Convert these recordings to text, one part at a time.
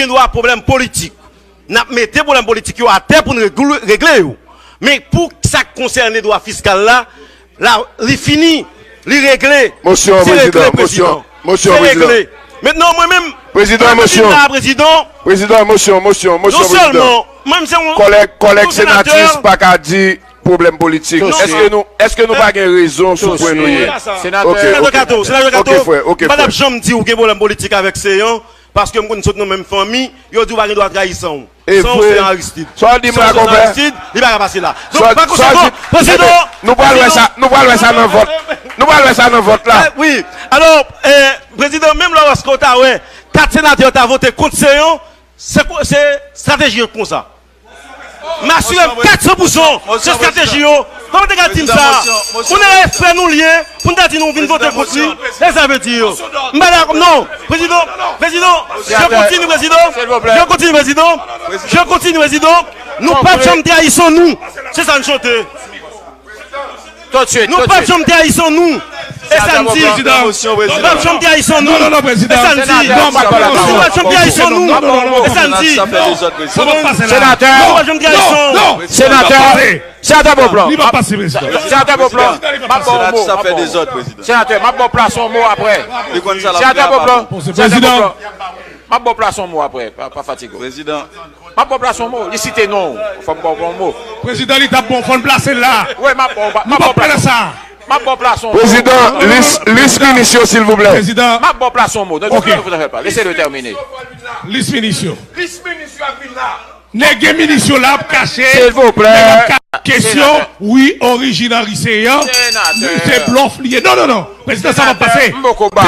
y a un problème politique, nous mettons des problèmes politiques à terre pour nous régler. Mais pour ça concerne les droits fiscaux là, il finit, il régler. Motion, président. Motion, président. Maintenant, moi-même, président, motion. Président, motion. Non seulement, même si on. Collègue sénatrice, pas qu'à dire problème politique. Est-ce que nous pas de raison sur point nous? Sénateur Kato, madame Jean dit ou qu'il y a problème politique avec Seyon, parce que nous sommes dans la même famille, il y a du droit de trahison. Sans c'est Aristide. Soit dit moi qu'on fait. Il va passer là. Président, nous parlons ça dans le vote. Nous parlons ça dans le vote là. Oui. Alors, président, même lorsqu'on a 4 sénateurs ont voté contre Seyon, c'est stratégie comme ça. M'assure 400% c'est stratégie. Comment tu dis ça? On a fait nous lier, pour nous dire nous venons voter contre lui. Ça veut dire. Non, président, je continue, président. Nous pas de trahison, nous. C'est ça, nous chantons. Nous pas de trahison, nous. Et ça me dit, nous pas de trahison, nous. Non, président. Et ça me dit, nous pas de trahison, nous. Et ça me dit, sénateur Beauplan. Il va passer, président. Sénateur Beauplan. Ça fait des autres, président. Sénateur, ma bonne place son mot après. Sénateur Beauplan. Président. Ma bonne place son mot après. Pas fatigué. Président. Ma bonne place son mot. Il cite non. Faut bon mot. Président, il t'a bon, faut le placer là. Oui, ma bonne place. Ça. Ma bonne place son mot. Président, liste munition, s'il vous plaît. Président. Ma bonne place son mot. Laissez-le terminer. Liste munition. Liste munition à là. Nègre munition là, caché. S'il vous plaît. Question, oui, originalité. C'est bluff lié. Non. Président, ça va passer.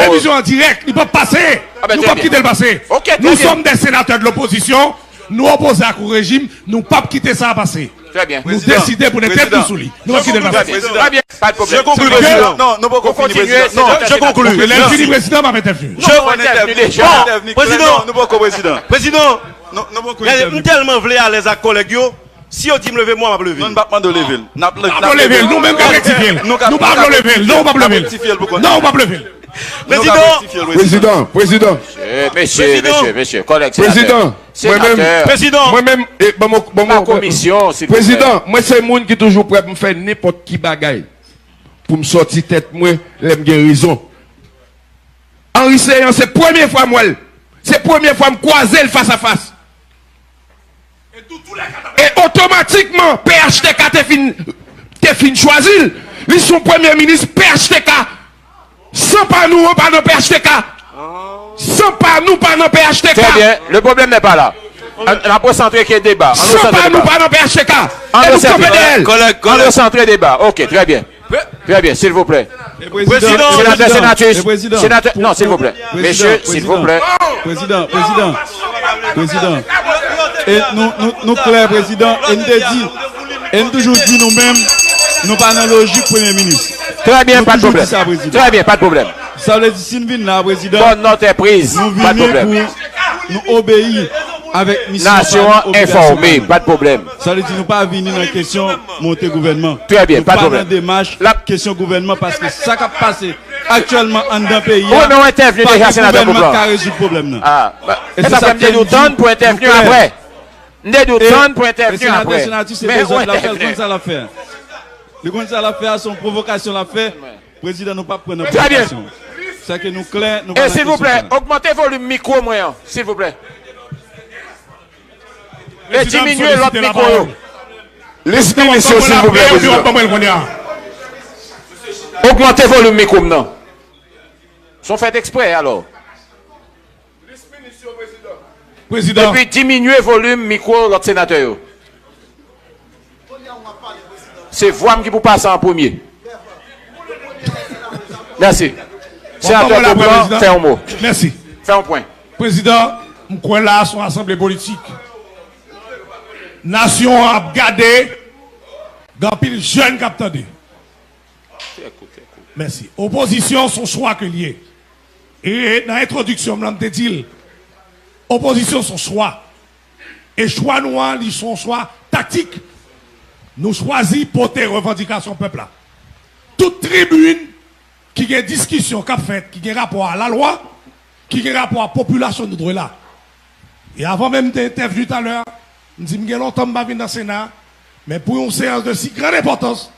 Télévision en direct, il peut passer. Nous ne pouvons pas quitter le passé. Nous sommes des sénateurs de l'opposition. Nous opposons à ce régime. Nous ne pouvons pas quitter ça à passer. Très bien. Nous décidons pour ne tête sous lui. Nous ne quitter le passé. Très bien. Pas de problème. Je conclue, président. Non, nous ne pouvons pas continuer. Non, je conclue. Le fini président m'a intervenu. Président, nous ne pouvons pas président, nous tellement voulu à les collègues. Si on dit me lever, moi, je vais lever. Non, pas de lever. Nous même pas rectifier. Nous pas lever. Non, pas lever. Non, pas lever. Président. Monsieur, collègue. Président. Moi-même, ma commission, c'est président, moi, c'est monde qui toujours prêt pour me faire n'importe qui bagaille. Pour me sortir tête, moi, l'aime raison. Henri Seyon, c'est la première fois, moi. C'est la première fois que je croise face à face. Et automatiquement, PHTK t'es fin choisi. Ils sont premier ministre PHTK. Sans pas nous, pas nos PHTK. Sans pas nous, pas nos PHTK. Très bien, le problème n'est pas là. On a pas centré qui est débat. Sans pas nous, pas nos PHTK. On a centré débat. Ok, très bien. Très bien, s'il vous plaît. Sénateur, non, s'il vous plaît. Messieurs, s'il vous plaît. Président. Et nous clair, président, et nous dit, et nous toujours dit nous-mêmes, nous pas dans la logique Premier ministre. Très bien, pas de problème. Très bien, pas de problème. Ça veut dire, si nous venons là, président, bonne note est prise, pas de problème. Nous obéir avec mission. Nation informée, pas de problème. Ça veut dire, nous pas venir dans la question monter gouvernement. Très bien, pas de problème. Nous pas dans démarche la question gouvernement parce que ça qui a passé actuellement en d'un pays. On a intervenu déjà, sénateur Beauplan. Qui a résolu le problème. Ah, et ça fait nous donne pour intervenir après. Nous donne pour intervenir après. Mais on intervient. Ça l'a fait. Le conseil à la faire, son provocation l'a fait. Président, nous pas prendre provocation. C'est que nous clair. Et s'il vous plaît, augmentez volume micro moyen, s'il vous plaît. Et diminuez l'autre micro. Laissez monsieur, s'il vous plaît, président. Augmentez volume micro maintenant. Sont faits exprès alors. Président. Et puis diminuez volume micro l'autre sénateur. C'est vous qui vous passez en premier. Merci. Sénateur Beauplan, fais un mot. Merci. Fais un point. Président, nous là son assemblée politique. Nation a gardé dans pile jeune qui attendait. Merci. Opposition, son choix que lié. Et dans l'introduction, je te dit, opposition, son choix. Et choix noir, ils sont choix tactique. Nous choisissons pour tes revendications peuple là. Toute tribune qui a une discussion qu'a fait, qui a rapport à la loi, qui a rapport à la population de droit là. Et avant même d'intervenir tout à l'heure, je me dis que longtemps que je venir dans le Sénat, mais pour une séance de si grande importance,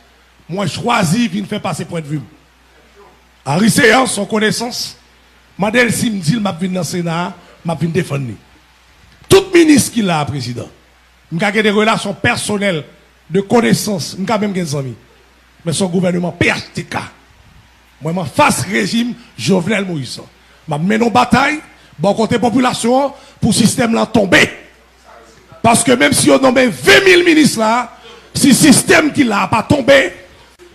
moi je choisis de faire passer point de vue. En séance, son connaissance, Madel si me dit que je viens dans le Sénat, je viens défendre. Tout ministre qui l'a, président, je a des relations personnelles, de connaissances, je même des amis. Mais son gouvernement PHTK, moi je face régime Jovenel Moïse. Je mène une bataille, bon côté population, pour le système là tomber. Parce que même si on nomme 20 000 ministres là, si le système qui l'a pas tombé,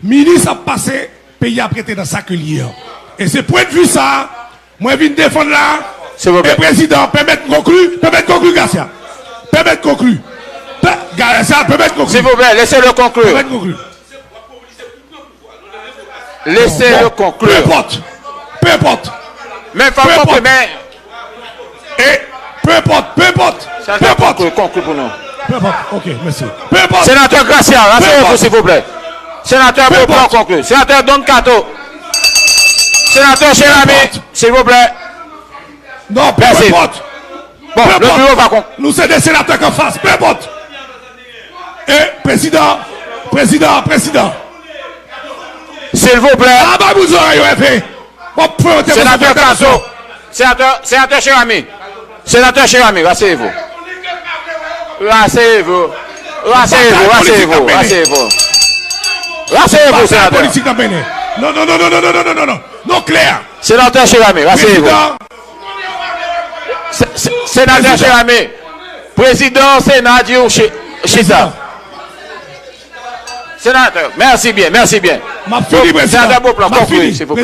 ministre a passé, pays a prêté dans sa cuillère. Et c'est point de vue ça, moi je viens défendre là, le président, permettre de conclure, Garcia. Permettre de conclure. Garcia, permettre de conclure. S'il vous plaît, laissez-le conclure. Permettre de conclure. Laissez-le conclure. Peu importe. Mais pas conclure, mais. Et peu importe. Conclure pour nous. Peu importe, ok, merci. Peu importe. Sénateur Gracia, rasseyez-vous s'il vous plaît. Sénateur Beauplan conclue. Sénateur Don Cato. Sénateur Chérami, s'il vous plaît. Non, peu importe. Bon, le bureau va conclure. Nous sommes des sénateurs en face, peu importe. Et président. S'il vous plaît. Ah bah vous aurez fait. Sénateur Casso. Sénateur Chérami. Sénateur Chérami, rasseyez-vous. Rasseyez-vous, sénateur. Non, clair. Sénateur Chérami, rasseyez-vous. Sénateur Chérami. Président Sénat Chita. Sénateur, merci bien. Ma fini, président. Sénateur Beauplan, concluez, s'il vous plaît.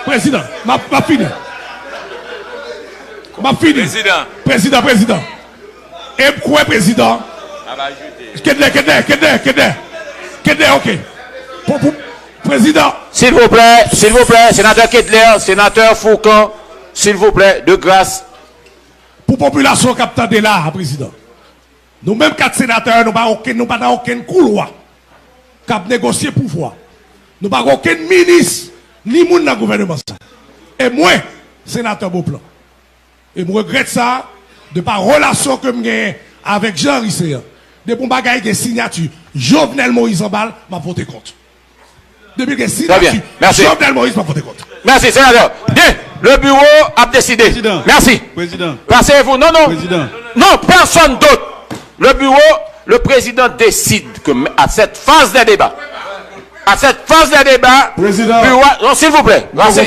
Président, ma fini. Président. Et quoi, président? Kedler, ok. Président. S'il vous plaît, sénateur Kedler, sénateur Foucan, s'il vous plaît, de grâce. Pour la population captant de là, président. Nous-mêmes, 4 sénateurs, nous n'avons pas aucun couloir cap négocier pouvoir. Nous n'avons aucun ministre, ni monde dans le gouvernement. Et moi, sénateur Beauplan. Et je regrette ça, de par relation que j'ai avec Jean Risséa. De pour bagaille des signatures, Jovenel Moïse en balle, m'a voté contre. Depuis que signature, Jovenel Moïse m'a voté contre. Merci, sénateur. Le bureau a décidé. Président. Merci. Président. Passez-vous. Non. Président. Non, personne d'autre. Le bureau, le président décide que à cette phase des débats, Président. S'il vous plaît. S'il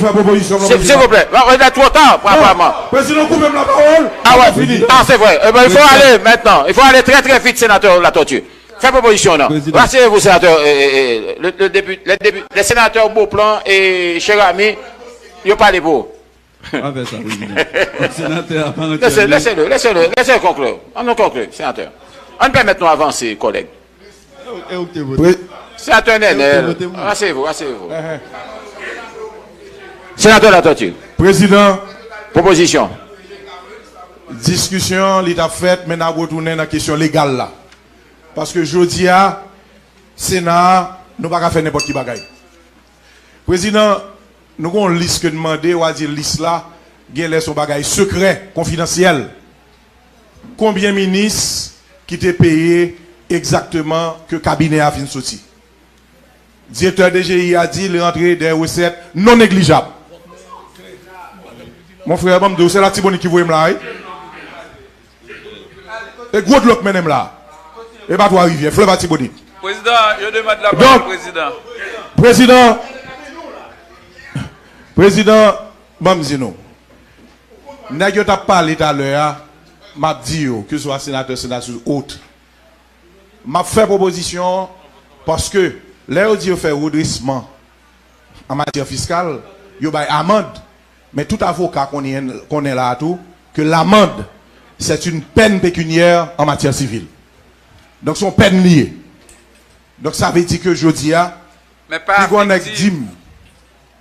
vous plaît. On est trop tard, apparemment. Président, coupez la parole. Ah ouais. Ah, c'est vrai. Il faut aller maintenant. Il faut aller très vite, sénateur La Tortue. Faites proposition, non. Rasseyez-vous, sénateur. Les sénateurs Beauplan et Chérami, ils n'ont pas les beaux. Avec ça, sénateur. Laissez-le conclure. On conclut, sénateur. On peut maintenant avancer, collègues. Sénateur Nenel, rasseyez-vous. Sénateur La Tortue. Président. Proposition. Discussion, l'état fait, mais nous retourner dans la question légale là. Parce que je dis à Sénat, nous ne pouvons pas faire n'importe qui bagaille. Président, nous avons une liste que demander, ou à dire liste là, il y a son bagaille secret, confidentiel. Combien de ministres qui t'ont payé exactement que le cabinet a fini sorti? Directeur DGI a dit l'entrée des recettes non négligeables. Mon frère, c'est la Tiboni qui vous aime là. Et gros de l'autre même là. Et pas toi arriver, fleuve à Tiboni. Président, je demande la parole, Président, Bamzino. N'a pas parlé tout à l'heure, m'a dit que ce soit sénateur, ou autre. M'a fait proposition parce que là, on dit fait redressement en matière fiscale, il y a amende. Mais tout avocat qu'on est là tout, que l'amende, c'est une peine pécuniaire en matière civile. Donc, son peine liée. Donc, ça veut dire que je dis à. Mais pas afflictive.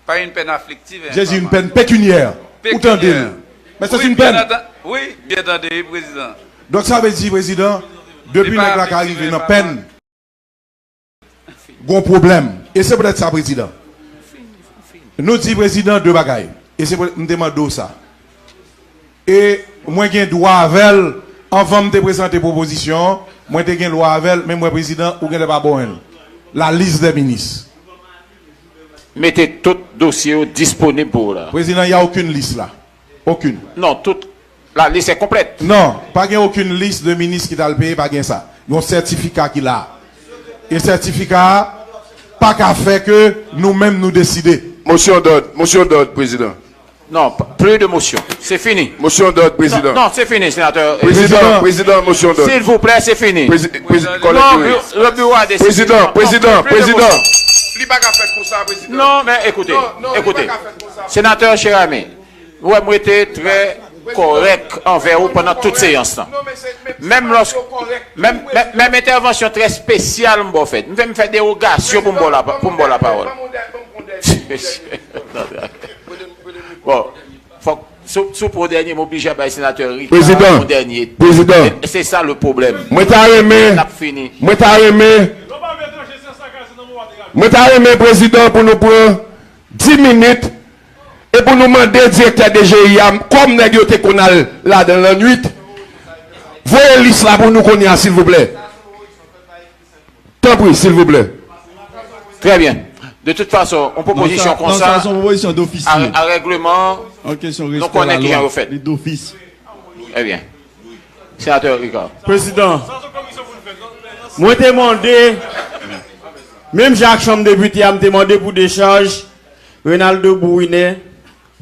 Pas une peine afflictive. J'ai dit une peine pécuniaire. Mais c'est une peine. Oui, bien entendu, président. Donc, ça veut dire, président, depuis que la arrive dans peine, gros problème. Et c'est peut-être ça, président. Nous disons, président, deux bagailles. Et c'est pour nous demander ça. Et moi j'ai droit avec avant de présenter proposition, moi j'ai droit avec même moi président ou pas bon la liste des ministres. Mettez tout dossier disponible pour là. Président, il n'y a aucune liste là. Aucune. Non, toute la liste est complète. Non, pas aucune liste de ministres qui t'a le payé, pas ça. Il y a un certificat qu'il a. Et le certificat, pas qu'à faire que nous-mêmes nous décider. Motion d'ordre, président. Non, plus de motion. C'est fini. Motion d'ordre, président. Non, c'est fini, sénateur. Président, motion d'ordre. S'il vous plaît, c'est fini. Président. Le bureau a décidé. Président. Non, mais écoutez. Sénateur Chérami, vous avez été très correct envers vous pendant toute séance. Même intervention très spéciale, vous faites. Vous me faire dérogation pour me la parole. Bon, sous pour dernier, m'obliger à sénateur Ricard. Président. C'est ça le problème. Moi t'as aimé, président, pour nous prendre 10 minutes et pour nous demander directeur de GIA, comme nous qu'on a là dans la nuit, voyez liste là pour nous connaître, s'il vous plaît. Tant pis, s'il vous plaît. Très bien. De toute façon, en proposition comme ça, proposition d'officier. À règlement, en question donc on est qui a refait. D'office. Eh bien. Sénateur Ricard. Président, moi demandé, même Jacques Chambre député a demandé pour décharge, Renaldo Bouinet,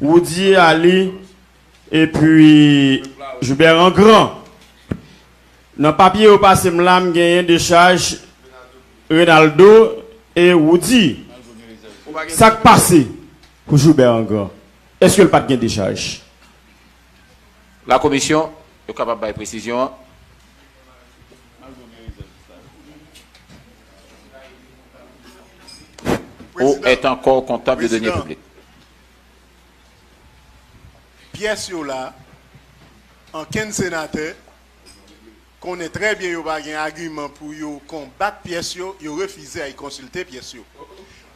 Woody Ali, et puis Joubert en grand. Dans le papier au passé, je suis gagné décharge Renaldo et Woody. Ça qui passe pour Joubert en grand. Est-ce que le pas de décharge? La commission est capable de précision. Ou est encore comptable de deniers publics. Pièce là, en 15 sénateurs, connaît très bien un argument pour combattre pièce, ils refusent à y consulter pièce.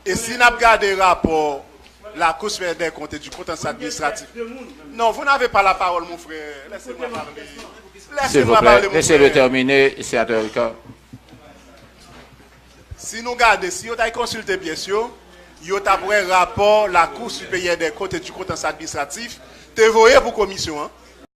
Et si nous regardons le rapport, la Cour supérieure des comptes et du contentieux administratif. Non, vous n'avez pas la parole, mon frère. Laissez-moi parler. S'il vous plaît, laissez-le terminer, sénateur Ricard. Si nous regardons, si vous avez consulté pièce, vous avez un rapport, la Cour supérieure des comptes et du contentieux administratif, te voyez pour commission. Hein?